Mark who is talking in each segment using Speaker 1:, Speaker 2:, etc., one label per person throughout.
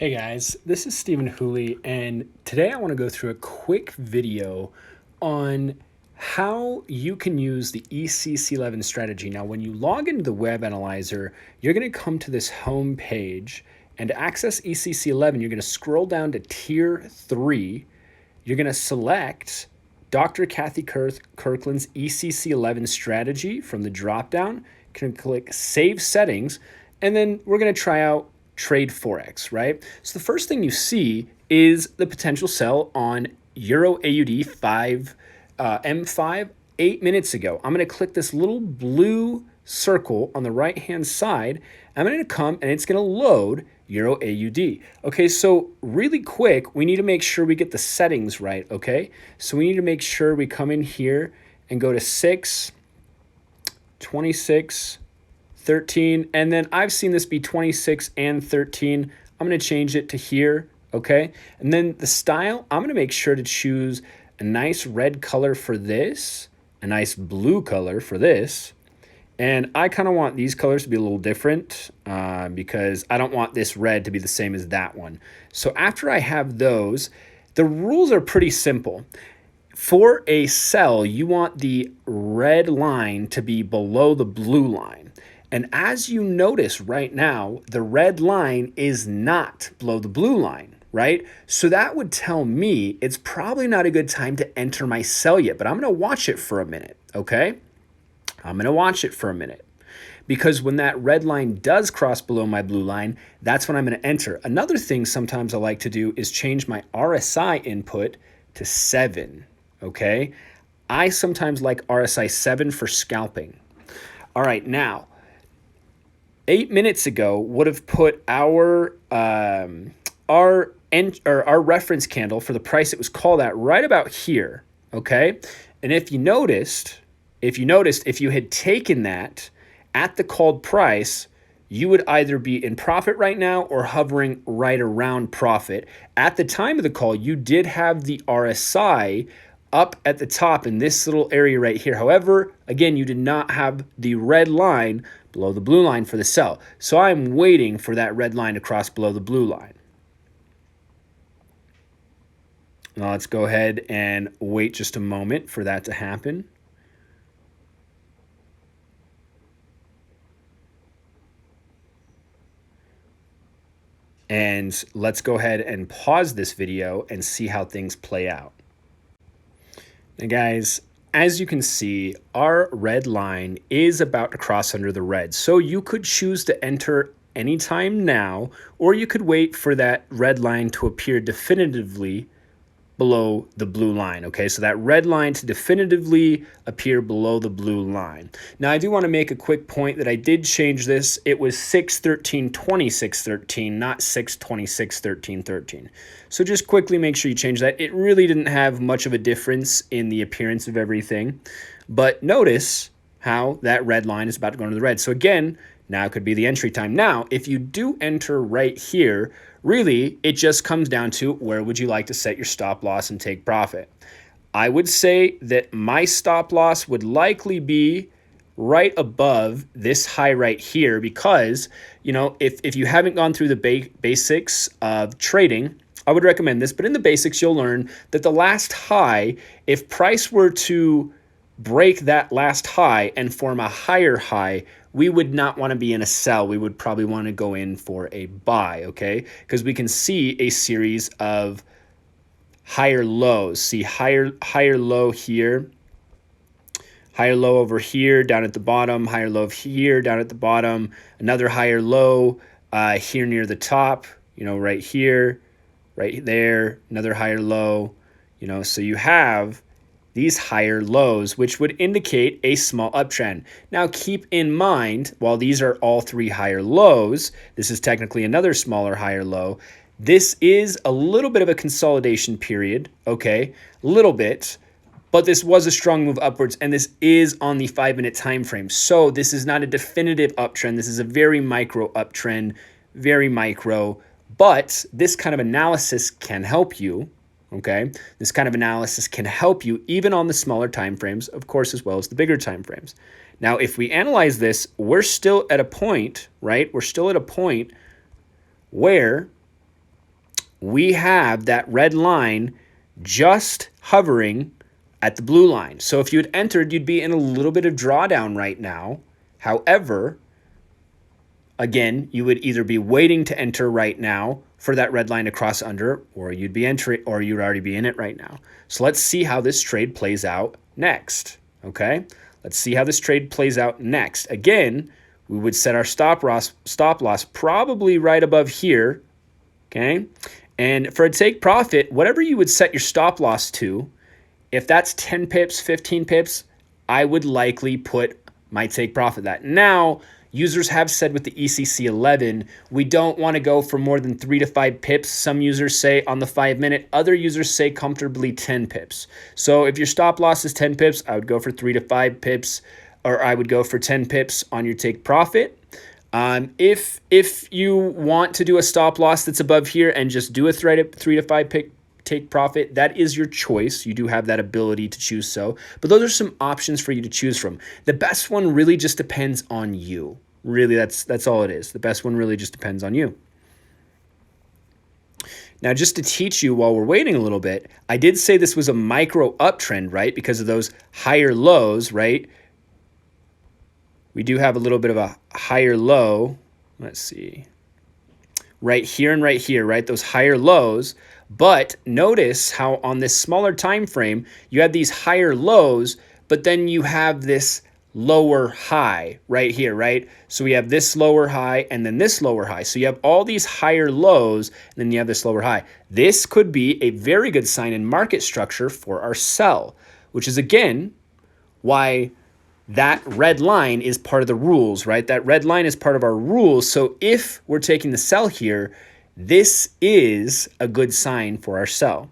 Speaker 1: Hey guys, this is Stephen Hooley, and today I want to go through a quick video on how you can use the ECC 11 strategy. Now, when you log into the web analyzer, you're going to come to this home page, and to access ECC 11, you're going to scroll down to Tier 3. You're going to select Dr. Kathy Kirkland's ECC 11 strategy from the dropdown. You can click Save Settings, and then we're going to try out trade Forex, right? So the first thing you see is the potential sell on Euro AUD 5 M5 8 minutes ago. I'm going to click this little blue circle on the right hand side. I'm going to come and it's going to load Euro AUD. Okay, so really quick, we need to make sure we get the settings right, okay? So we need to make sure we come in here and go to 6, 26, 13, and then I've seen this be 26 and 13. I'm going to change it to here, okay? And then the style, I'm going to make sure to choose a nice red color for this, a nice blue color for this, and I kind of want these colors to be a little different because I don't want this red to be the same as that one. So after I have those, the rules are pretty simple. For a sell, you want the red line to be below the blue line. And as you notice right now, the red line is not below the blue line, right? So that would tell me it's probably not a good time to enter my sell yet, but I'm going to watch it for a minute, okay? I'm going to watch it for a minute because when that red line does cross below my blue line, that's when I'm going to enter. Another thing sometimes I like to do is change my RSI input to 7, okay? I sometimes like RSI 7 for scalping. All right, now, 8 minutes ago would have put our reference candle for the price it was called at right about here, okay? And if you noticed, if you had taken that at the called price, you would either be in profit right now or hovering right around profit. At the time of the call, you did have the RSI up at the top in this little area right here. However, again, you did not have the red line below the blue line for the sell. So I'm waiting for that red line to cross below the blue line. Now let's go ahead and wait just a moment for that to happen. And let's go ahead and pause this video and see how things play out. Now guys, as you can see, our red line is about to cross under the red. So you could choose to enter anytime now, or you could wait for that red line to appear definitively below the blue line, okay? So that red line to definitively appear below the blue line. Now, I do want to make a quick point that I did change this. It was 6/13/26/13, not 6/26/13/13. So just quickly make sure you change that. It really didn't have much of a difference in the appearance of everything, but notice how that red line is about to go into the red. So again, now could be the entry time. Now, if you do enter right here, really, it just comes down to where would you like to set your stop loss and take profit. I would say that my stop loss would likely be right above this high right here because, you know, if you haven't gone through the basics of trading, I would recommend this. But in the basics, you'll learn that the last high, if price were to break that last high and form a higher high, we would not want to be in a sell. We would probably want to go in for a buy, okay? Because we can see a series of higher lows. See higher low here, higher low over here, down at the bottom, higher low here, down at the bottom, another higher low here near the top, you know, right here, right there, another higher low, you know, so you have these higher lows, which would indicate a small uptrend. Now, keep in mind, while these are all three higher lows, this is technically another smaller higher low. This is a little bit of a consolidation period, okay? A little bit, but this was a strong move upwards, and this is on the 5-minute time frame. So this is not a definitive uptrend. This is a very micro uptrend, very micro, but this kind of analysis can help you. Okay, this kind of analysis can help you even on the smaller time frames, of course, as well as the bigger time frames. Now, if we analyze this, we're still at a point, right? We're still at a point where we have that red line just hovering at the blue line. So if you had entered, you'd be in a little bit of drawdown right now. However, again, you would either be waiting to enter right now for that red line to cross under, or you'd be entering, or you'd already be in it right now. So let's see how this trade plays out next. Okay, let's see how this trade plays out next. Again, we would set our stop loss probably right above here. Okay, and for a take profit, whatever you would set your stop loss to, if that's 10 pips, 15 pips, I would likely put my take profit that. Now, users have said with the ECC 11, we don't want to go for more than 3 to 5 pips. Some users say on the 5-minute, other users say comfortably 10 pips. So if your stop loss is 10 pips, I would go for 3 to 5 pips, or I would go for 10 pips on your take profit. If you want to do a stop loss that's above here and just do a 3 to 5 pick take profit, that is your choice. You do have that ability to choose so, but those are some options for you to choose from. The best one really just depends on you. Really, that's all it is. The best one really just depends on you. Now, just to teach you while we're waiting a little bit, I did say this was a micro uptrend, right? Because of those higher lows, right? We do have a little bit of a higher low. Let's see. Right here and right here, right? Those higher lows. But notice how on this smaller time frame, you have these higher lows, but then you have this lower high right here, right? So we have this lower high and then this lower high. So you have all these higher lows and then you have this lower high. This could be a very good sign in market structure for our sell, which is again why that red line is part of the rules, right? That red line is part of our rules. So if we're taking the sell here, this is a good sign for our sell.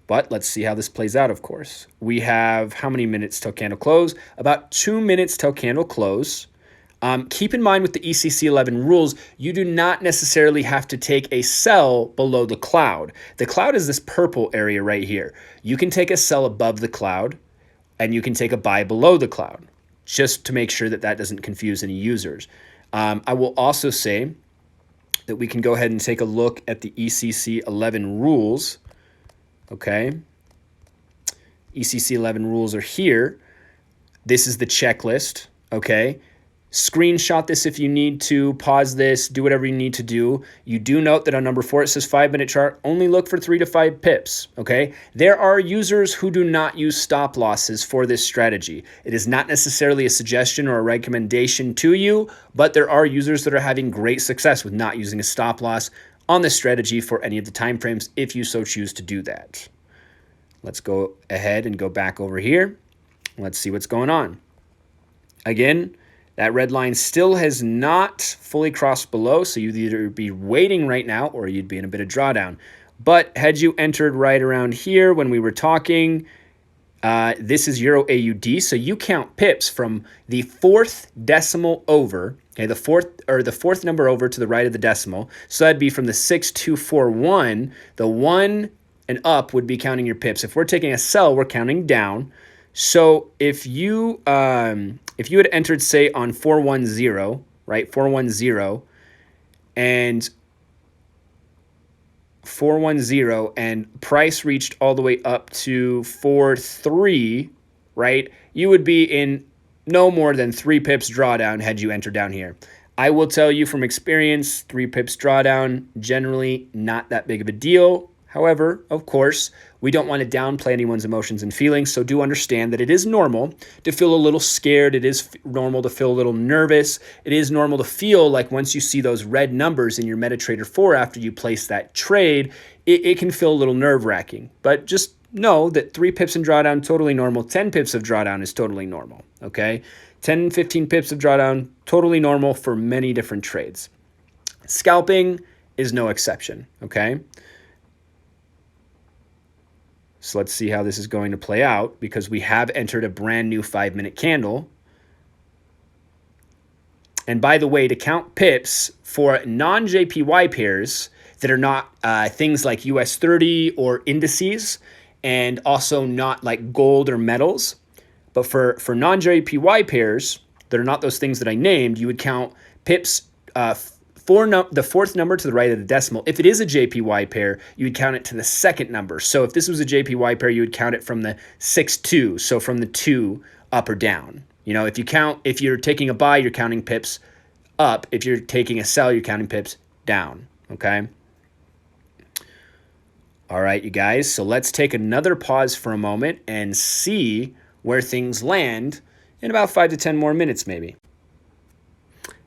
Speaker 1: But let's see how this plays out, of course. We have how many minutes till candle close? About 2 minutes till candle close. Keep in mind with the ECC 11 rules, you do not necessarily have to take a sell below the cloud. The cloud is this purple area right here. You can take a sell above the cloud, and you can take a buy below the cloud, just to make sure that that doesn't confuse any users. I will also say that we can go ahead and take a look at the ECC 11 rules. Okay. ECC 11 rules are here. This is the checklist. Okay. Screenshot this if you need to, pause this, do whatever you need to do. You do note that on number 4, it says 5-minute chart, only look for 3 to 5 pips, okay? There are users who do not use stop losses for this strategy. It is not necessarily a suggestion or a recommendation to you, but there are users that are having great success with not using a stop loss on this strategy for any of the time frames if you so choose to do that. Let's go ahead and go back over here. Let's see what's going on. Again, that red line still has not fully crossed below, so you'd either be waiting right now or you'd be in a bit of drawdown. But had you entered right around here when we were talking, this is Euro AUD, so you count pips from the 4th decimal over, okay, the fourth number over to the right of the decimal. So that'd be from the 6241, the 1 and up would be counting your pips. If we're taking a sell, we're counting down. So if you had entered, say, on 410, right, 410, and 410, and price reached all the way up to 43, right, you would be in no more than 3 pips drawdown had you entered down here. I will tell you from experience, 3 pips drawdown, generally not that big of a deal. However, of course, we don't want to downplay anyone's emotions and feelings, so do understand that it is normal to feel a little scared. It is normal to feel a little nervous. It is normal to feel like once you see those red numbers in your MetaTrader 4 after you place that trade, it can feel a little nerve-wracking. But just know that 3 pips in drawdown, totally normal. 10 pips of drawdown is totally normal, okay? 10, 15 pips of drawdown, totally normal for many different trades. Scalping is no exception, okay? So let's see how this is going to play out because we have entered a brand new 5-minute candle. And by the way, to count pips for non-JPY pairs that are not things like US 30 or indices and also not like gold or metals, but for non-JPY pairs that are not those things that I named, you would count pips the fourth number to the right of the decimal. If it is a JPY pair, you would count it to the second number. So if this was a JPY pair, you would count it from the 6-2, so from the 2 up or down. You know, if you're taking a buy, you're counting pips up. If you're taking a sell, you're counting pips down, okay? All right, you guys, so let's take another pause for a moment and see where things land in about 5 to 10 more minutes maybe.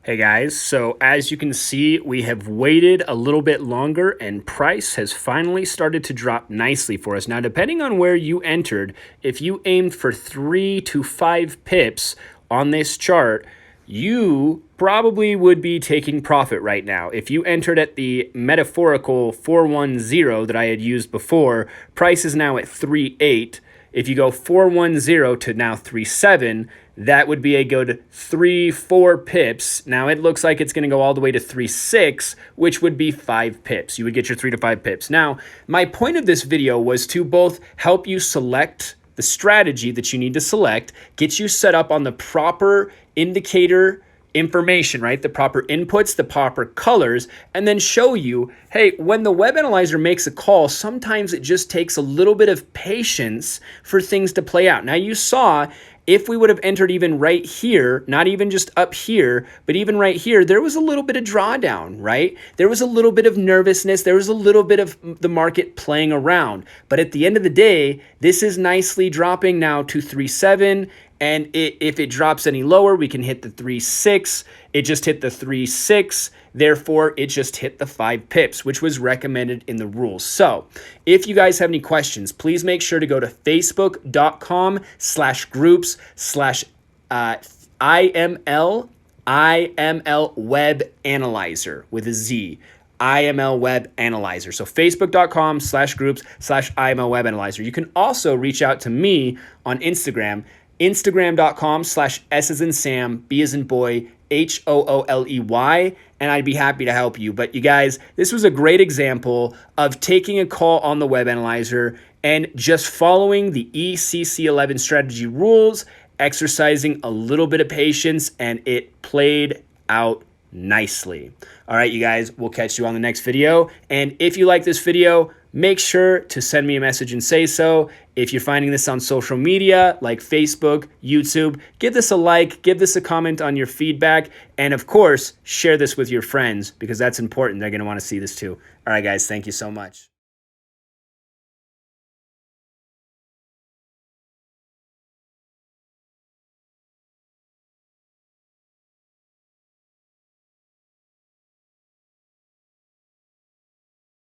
Speaker 1: Hey guys, so as you can see, we have waited a little bit longer and price has finally started to drop nicely for us. Now, depending on where you entered, if you aimed for 3 to 5 pips on this chart, you probably would be taking profit right now. If you entered at the metaphorical 410 that I had used before, price is now at 3.8. If you go 410 to now 3.7, that would be a good 3-4 pips. Now it looks like it's going to go all the way to 3.6, which would be 5 pips. You would get your 3 to 5 pips. Now, my point of this video was to both help you select the strategy that you need to select, get you set up on the proper indicator information, right? The proper inputs, the proper colors, and then show you, hey, when the web analyzer makes a call, sometimes it just takes a little bit of patience for things to play out. Now you saw, if we would have entered even right here, not even just up here, but even right here, there was a little bit of drawdown, right? There was a little bit of nervousness. There was a little bit of the market playing around. But at the end of the day, this is nicely dropping now to 3.7. And if it drops any lower, we can hit the 3.6. It just hit the 3.6. Therefore, it just hit the 5 pips, which was recommended in the rules. So if you guys have any questions, please make sure to go to facebook.com/groups/IML Web Analyzer with a Z. IML Web Analyzer. So facebook.com/groups/IML Web Analyzer. You can also reach out to me on Instagram. Instagram.com/S as in Sam, B as in boy, HOOLEY, and I'd be happy to help you. But you guys, this was a great example of taking a call on the web analyzer and just following the ECC 11 strategy rules, exercising a little bit of patience, and it played out nicely. All right, you guys, we'll catch you on the next video. And if you like this video, make sure to send me a message and say so. If you're finding this on social media like Facebook, YouTube, give this a like, give this a comment on your feedback, and of course, share this with your friends because that's important. They're going to want to see this too. All right, guys, thank you so much.